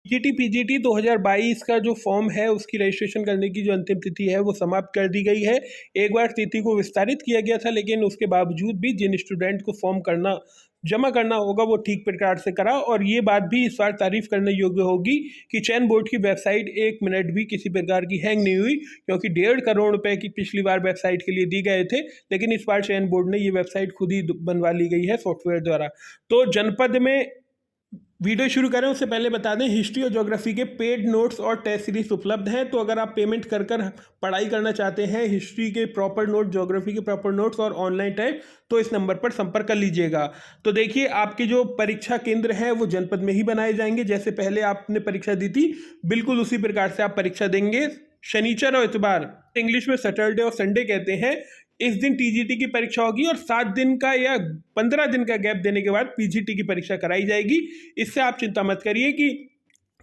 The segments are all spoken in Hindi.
जीटी पीजीटी 2022 का जो फॉर्म है उसकी रजिस्ट्रेशन करने की जो अंतिम तिथि है वो समाप्त कर दी गई है। एक बार तिथि को विस्तारित किया गया था, लेकिन उसके बावजूद भी जिन स्टूडेंट को फॉर्म जमा करना होगा वो ठीक प्रकार से करा। और ये बात भी इस बार तारीफ करने योग्य होगी कि चयन बोर्ड की वेबसाइट 1 मिनट भी किसी प्रकार की हैंग नहीं हुई, क्योंकि 1.5 करोड़ रुपए की पिछली बार वेबसाइट के लिए दी गए थे, लेकिन इस बार चयन बोर्ड ने ये वेबसाइट खुद ही बनवा ली गई है सॉफ्टवेयर द्वारा। तो जनपद में वीडियो शुरू करें उससे पहले बता दें, हिस्ट्री और ज्योग्राफी के पेड नोट्स और टेस्ट सीरीज उपलब्ध हैं। तो अगर आप पेमेंट कर पढ़ाई करना चाहते हैं, हिस्ट्री के प्रॉपर नोट, ज्योग्राफी के प्रॉपर नोट्स और ऑनलाइन टाइप, तो इस नंबर पर संपर्क कर लीजिएगा। तो देखिए, आपके जो परीक्षा केंद्र हैं वो जनपद में ही बनाए जाएंगे। जैसे पहले आपने परीक्षा दी थी, बिल्कुल उसी प्रकार से आप परीक्षा देंगे। शनिचर और इतवार, इंग्लिश में सैटरडे और संडे कहते हैं, इस दिन टीजीटी की परीक्षा होगी और 7 दिन का या 15 दिन का गैप देने के बाद पीजीटी की परीक्षा कराई जाएगी। इससे आप चिंता मत करिए कि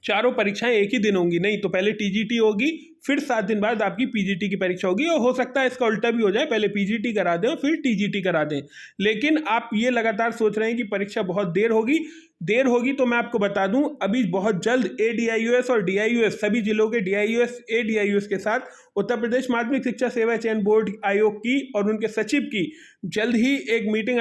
चारों परीक्षाएं एक ही दिन होंगी, नहीं, तो पहले टीजीटी होगी, फिर 7 दिन बाद आपकी पीजीटी की परीक्षा होगी। और हो सकता है इसका उल्टा भी हो जाए, पहले पीजीटी करा दें और फिर टीजीटी करा दें। लेकिन आप ये लगातार सोच रहे हैं कि परीक्षा बहुत देर होगी, तो मैं आपको बता दूं, अभी बहुत जल्द एडीआईयूएस और डीआईयूएस, सभी जिलों के डीआईयूएस एडीआईयूएस के साथ उत्तर प्रदेश माध्यमिक शिक्षा सेवा चयन बोर्ड आयोग की और उनके सचिव की जल्द ही एक मीटिंग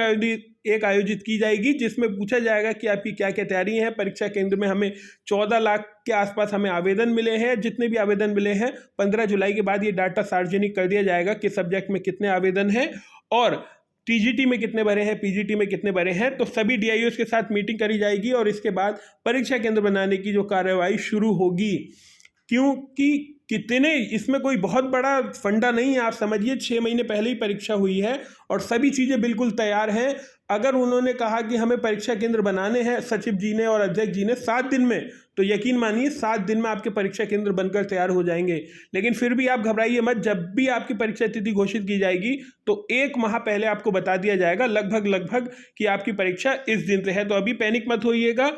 आयोजित की जाएगी, जिसमें पूछा जाएगा कि आपकी क्या क्या तैयारी है। परीक्षा केंद्र में हमें 14 लाख के आसपास हमें आवेदन मिले हैं। जितने भी आवेदन मिले हैं 15 जुलाई के बाद ये डाटा सार्वजनिक कर दिया जाएगा कि सब्जेक्ट में कितने आवेदन हैं और टीजीटी में कितने भरे हैं, पीजीटी में कितने भरे हैं। तो सभी डीआईयूएस के साथ मीटिंग करी जाएगी और इसके बाद परीक्षा केंद्र बनाने की जो कार्यवाही शुरू होगी। क्योंकि कितने, इसमें कोई बहुत बड़ा फंडा नहीं है, आप समझिए 6 महीने पहले ही परीक्षा हुई है और सभी चीज़ें बिल्कुल तैयार हैं। अगर उन्होंने कहा कि हमें परीक्षा केंद्र बनाने हैं सचिव जी ने और अध्यक्ष जी ने 7 दिन में, तो यकीन मानिए 7 दिन में आपके परीक्षा केंद्र बनकर तैयार हो जाएंगे। लेकिन फिर भी आप घबराइए मत, जब भी आपकी परीक्षा तिथि घोषित की जाएगी तो 1 माह पहले आपको बता दिया जाएगा लगभग कि आपकी परीक्षा इस दिन से है। तो अभी पैनिक मत होइएगा।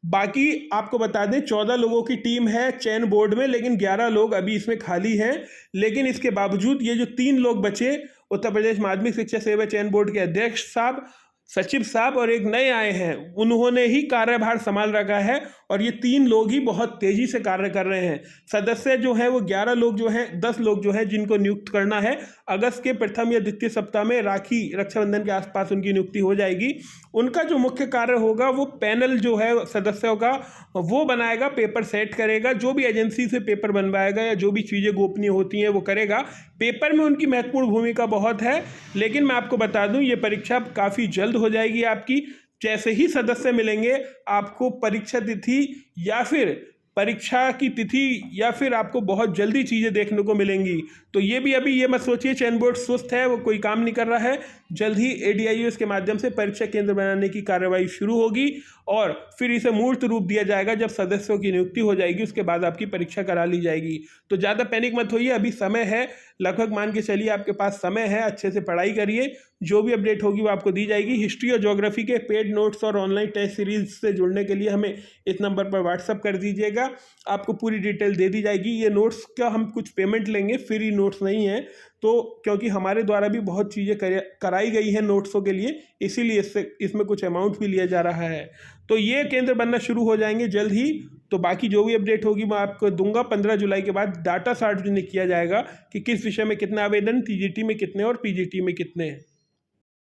बाकी आपको बता दें, 14 लोगों की टीम है चयन बोर्ड में, लेकिन 11 लोग अभी इसमें खाली हैं। लेकिन इसके बावजूद ये जो 3 लोग बचे, उत्तर प्रदेश माध्यमिक शिक्षा सेवा चयन बोर्ड के अध्यक्ष साहब, सचिव साहब और एक नए आए हैं, उन्होंने ही कार्यभार संभाल रखा है और ये 3 लोग ही बहुत तेजी से कार्य कर रहे हैं। सदस्य जो हैं वो 11 लोग जो हैं, 10 लोग जो हैं जिनको नियुक्त करना है। अगस्त के प्रथम या द्वितीय सप्ताह में राखी रक्षाबंधन के आसपास उनकी नियुक्ति हो जाएगी। उनका जो मुख्य कार्य होगा वो पैनल जो है सदस्यों का वो बनाएगा, पेपर सेट करेगा, जो भी एजेंसी से पेपर बनवाएगा या जो भी चीज़ें गोपनीय होती हैं वो करेगा। पेपर में उनकी महत्वपूर्ण भूमिका बहुत है। लेकिन मैं आपको बता दूं, ये परीक्षा काफ़ी जल्द हो जाएगी आपकी। जैसे ही सदस्य मिलेंगे आपको परीक्षा तिथि या फिर परीक्षा की तिथि या फिर आपको बहुत जल्दी चीज़ें देखने को मिलेंगी। तो ये भी अभी ये मत सोचिए चयन बोर्ड सुस्त है, वो कोई काम नहीं कर रहा है। जल्द ही एडीआईयूएस के माध्यम से परीक्षा केंद्र बनाने की कार्यवाही शुरू होगी और फिर इसे मूर्त रूप दिया जाएगा जब सदस्यों की नियुक्ति हो जाएगी। उसके बाद आपकी परीक्षा करा ली जाएगी। तो ज़्यादा पैनिक मत होइए, अभी समय है, लगभग मान के चलिए आपके पास समय है। अच्छे से पढ़ाई करिए, जो भी अपडेट होगी वो आपको दी जाएगी। हिस्ट्री और ज्योग्राफी के पेड नोट्स और ऑनलाइन टेस्ट सीरीज से जुड़ने के लिए हमें इस नंबर पर व्हाट्सअप कर दीजिएगा, आपको पूरी डिटेल दे दी जाएगी। ये नोट्स का हम कुछ पेमेंट लेंगे, फ्री नोट्स नहीं है, तो क्योंकि हमारे द्वारा भी बहुत चीज़ें कराई गई हैं नोट्सों के लिए, इसीलिए इसमें कुछ अमाउंट भी लिया जा रहा है। तो ये केंद्र बनना शुरू हो जाएंगे जल्द ही। तो बाकी जो भी अपडेट होगी मैं आपको दूंगा। 15 जुलाई के बाद डाटा सार्वजनिक किया जाएगा कि किस विषय में कितना आवेदन, टीजीटी में कितने और पीजीटी में कितने हैं।